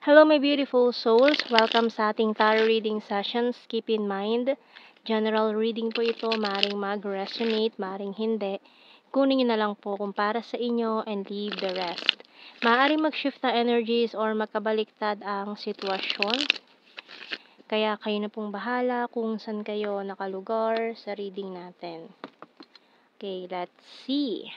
Hello, my beautiful souls. Welcome sa ating tarot reading sessions. Keep in mind, general reading po ito. Maring mag-resonate, maring hindi. Kunin nyo na lang po kung para sa inyo and leave the rest. Maaring mag-shift na energies or magkabaliktad ang sitwasyon. Kaya kayo na pong bahala kung saan kayo nakalugar sa reading natin. Okay, let's see.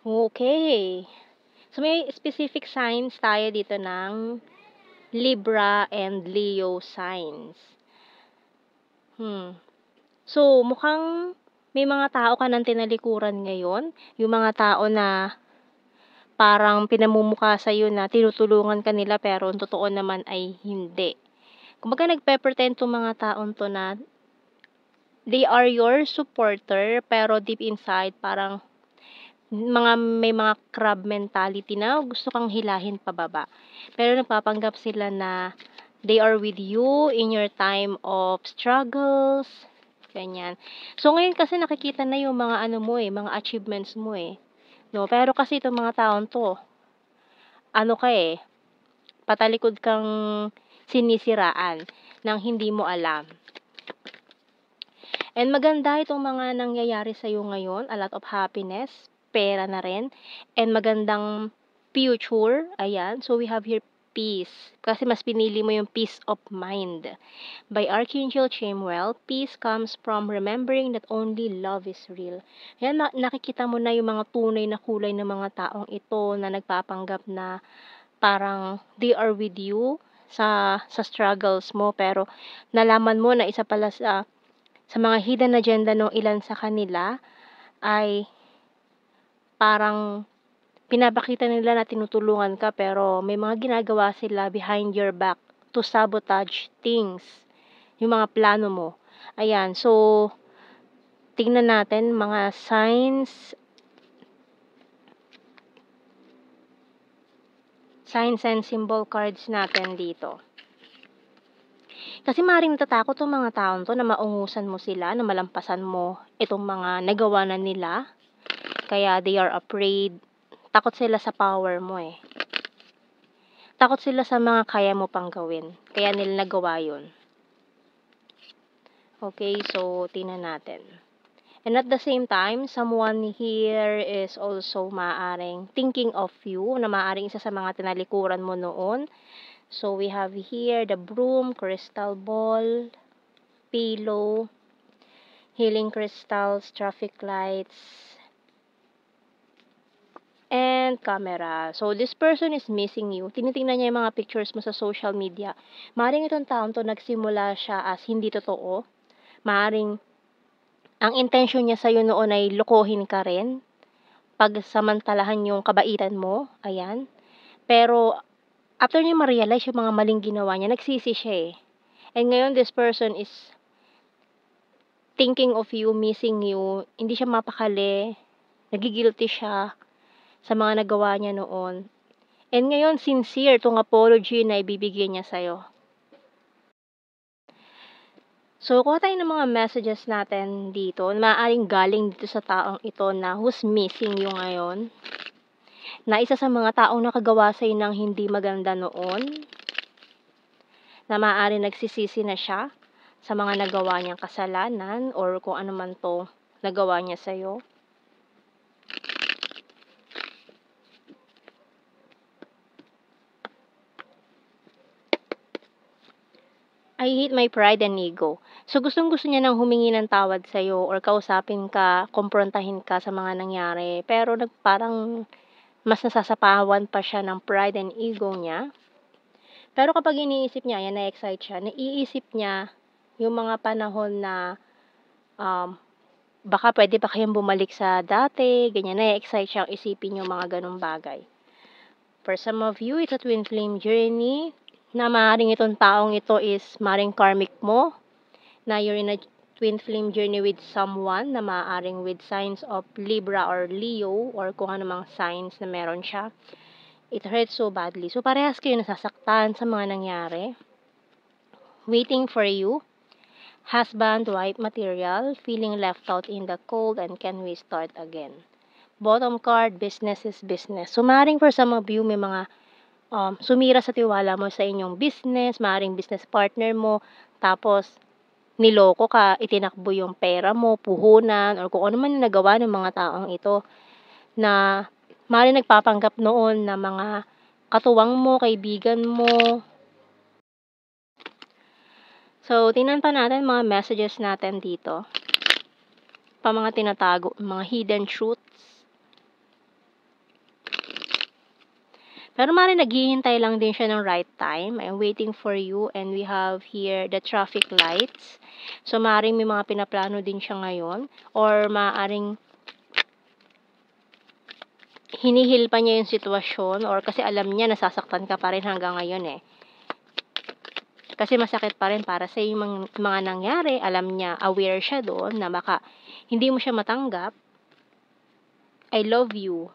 Okay. So, may specific signs tayo dito ng Libra and Leo signs. So, mukhang may mga tao ka ng tinalikuran ngayon. Yung mga tao na parang pinamumukha sa'yo na tinutulungan ka nila pero ang totoo naman ay hindi. Kumbaga nagpe-pretend tong mga taon to na they are your supporter pero deep inside parang may mga crab mentality na gusto kang hilahin pababa. Pero nagpapanggap sila na they are with you in your time of struggles, ganyan. So ngayon kasi nakikita na yung mga mga achievements mo no? Pero kasi itong mga taon to, patalikod kang sinisiraan nang hindi mo alam. And maganda itong mga nangyayari sa'yo ngayon, a lot of happiness, pera na rin, and magandang future, ayan. So we have here peace, kasi mas pinili mo yung peace of mind. By Archangel Chamuel, peace comes from remembering that only love is real. Ayan, nakikita mo na yung mga tunay na kulay ng mga taong ito na nagpapanggap na parang they are with you sa struggles mo, pero nalaman mo na isa pala sa mga hidden agenda ng ilan sa kanila ay parang pinapakita nila na tinutulungan ka pero may mga ginagawa sila behind your back to sabotage things, yung mga plano mo. Ayan, so tingnan natin mga signs and symbol cards natin dito. Kasi maaaring natatakot tong mga taon to na maungusan mo sila, na malampasan mo itong mga nagawa na nila. Kaya they are afraid. Takot sila sa power mo Takot sila sa mga kaya mo pang gawin. Kaya nila nagawa yun. Okay, so tingnan natin. And at the same time, someone here is also maaring thinking of you, na maaring isa sa mga tinalikuran mo noon. So we have here the broom, crystal ball, pillow, healing crystals, traffic lights, and camera. So, this person is missing you. Tinitingnan niya yung mga pictures mo sa social media. Maring itong taon to nagsimula siya as hindi totoo. Maring ang intention niya sa'yo noon ay lokohin ka rin. Pagsamantalahan yung kabaitan mo. Ayan. Pero, after niya ma-realize yung mga maling ginawa niya, nagsisi siya And ngayon, this person is thinking of you, missing you. Hindi siya mapakali. Nagigilty siya sa mga nagawa niya noon. And ngayon, sincere itong apology na ibibigay niya sa'yo. So, kuha tayo ng mga messages natin dito. Maaaring galing dito sa taong ito na who's missing you ngayon. Na isa sa mga taong nakagawa sa'yo ng hindi maganda noon. Na maaaring nagsisisi na siya sa mga nagawa niyang kasalanan or kung ano man to nagawa niya sa'yo. I hate my pride and ego. So, gustong-gusto niya nang humingi ng tawad sa'yo or kausapin ka, kumprontahin ka sa mga nangyari. Pero parang mas nasasapawan pa siya ng pride and ego niya. Pero kapag iniisip niya, yan, na-excite siya, naiisip niya yung mga panahon na baka pwede pa kayong bumalik sa dati, ganyan, na-excite siyang isipin yung mga ganong bagay. For some of you, it's a twin flame journey na maaaring itong taong ito is maaaring karmic mo, na you're in a twin flame journey with someone na maaaring with signs of Libra or Leo or kung anumang signs na meron siya. It hurts so badly. So, parehas kayo nasasaktan sa mga nangyari. Waiting for you. Husband, wife material. Feeling left out in the cold and can we start again? Bottom card, business is business. So, maaaring for some of you, may mga sumira sa tiwala mo sa inyong business, maaaring business partner mo, tapos niloko ka, itinakbo yung pera mo, puhunan, or kung ano man yung nagawa ng mga taong ito na maaaring nagpapanggap noon na mga katuwang mo, kaibigan mo. So, tingnan pa natin mga messages natin dito. Pa mga tinatago, mga hidden truths. Pero maaaring naghihintay lang din siya ng right time. I'm waiting for you and we have here the traffic lights. So, maaaring may mga pinaplano din siya ngayon or maaaring hinihil pa niya yung sitwasyon or kasi alam niya nasasaktan ka pa rin hanggang ngayon eh. Kasi masakit pa rin para sa yung mga nangyari. Alam niya, aware siya doon na baka hindi mo siya matanggap. I love you.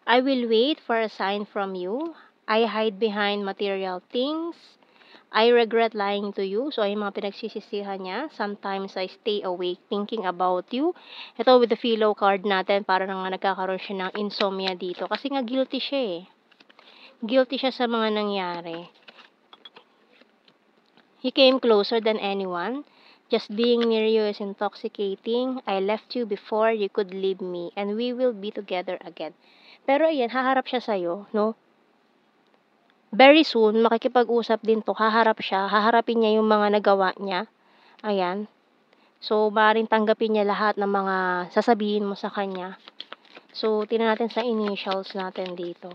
I will wait for a sign from you. I hide behind material things. I regret lying to you. So, ay mga pinagsisisihan niya. Sometimes I stay awake thinking about you. Ito with the philo card natin, para nga nagkakaroon siya ng insomnia dito. Kasi nga guilty siya eh. Guilty siya sa mga nangyari. He came closer than anyone. Just being near you is intoxicating. I left you before you could leave me. And we will be together again. Pero ayan, haharap siya sa'yo, no? Very soon, makikipag-usap din to. Haharapin niya yung mga nagawa niya. Ayan. So, maaaring tanggapin niya lahat ng mga sasabihin mo sa kanya. So, tingnan natin sa initials natin dito.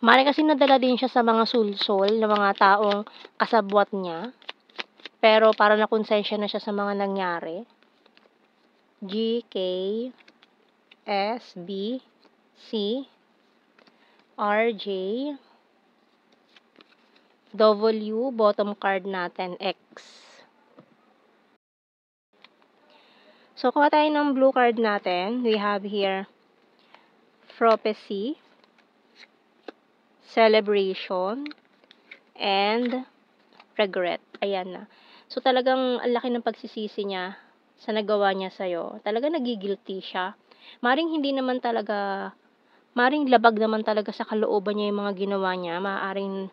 Maaaring kasi nadala din siya sa mga sulsol ng mga taong kasabwat niya. Pero para nakonsensya na siya sa mga nangyari. G, K, S, B, C, R, J, W, bottom card natin, X. So, kuha tayo ng blue card natin. We have here prophecy, celebration, and regret. Ayan na. So, talagang ang laki ng pagsisisi niya sa nagawa niya sa'yo. Talagang nagigilty siya. Maring hindi naman talaga, maring labag naman talaga sa kalooban niya yung mga ginawa niya. Maaring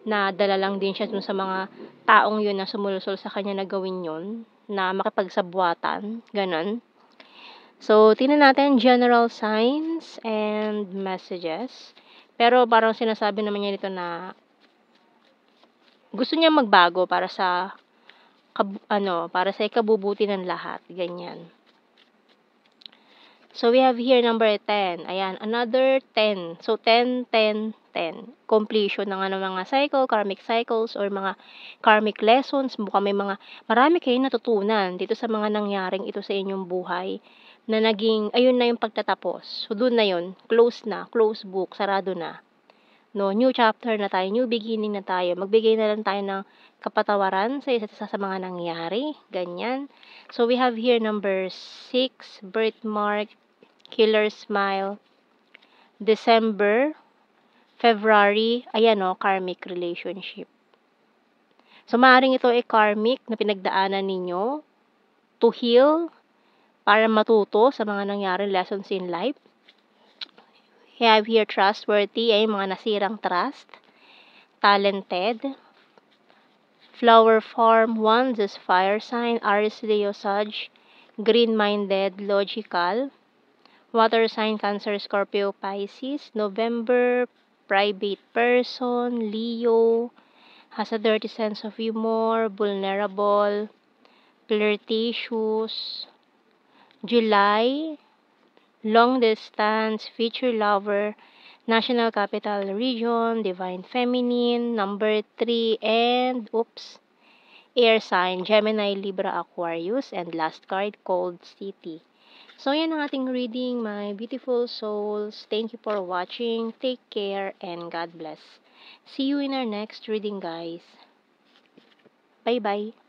nadala lang din siya dun sa mga taong yun na sumulusol sa kanya na gawin yun, na makipagsabwatan, ganun. So, tingnan natin general signs and messages. Pero parang sinasabi naman niya dito na gusto niya magbago para sa para sa ikabubuti ng lahat, ganyan. So, we have here number 10. Ayan, another 10. So, 10, 10, 10. Completion ng mga cycle, karmic cycles, or mga karmic lessons. Mukhang marami kayong natutunan dito sa mga nangyaring ito sa inyong buhay na naging, ayun na yung pagtatapos. So, doon na yun. Close na. Close book. Sarado na. No, new chapter na tayo, new beginning na tayo. Magbigay na lang tayo ng kapatawaran sa isa't isa sa mga nangyari. Ganyan. So, we have here number 6, birthmark, killer smile, December, February, ayan o, karmic relationship. So, maaaring ito ay karmic na pinagdaanan ninyo to heal, para matuto sa mga nangyari lessons in life. We have here trustworthy, ay mga nasirang trust. Talented. Flower form, Wands, fire sign. Aries, Leo, Sag. Green-minded, logical. Water sign, Cancer, Scorpio, Pisces. November, private person, Leo. Has a dirty sense of humor, vulnerable, flirtatious. July, long distance, future lover, national capital region, divine feminine, number 3, and air sign, Gemini, Libra, Aquarius, and last card, cold city. So, yan ang ating reading, my beautiful souls. Thank you for watching. Take care, and God bless. See you in our next reading, guys. Bye-bye.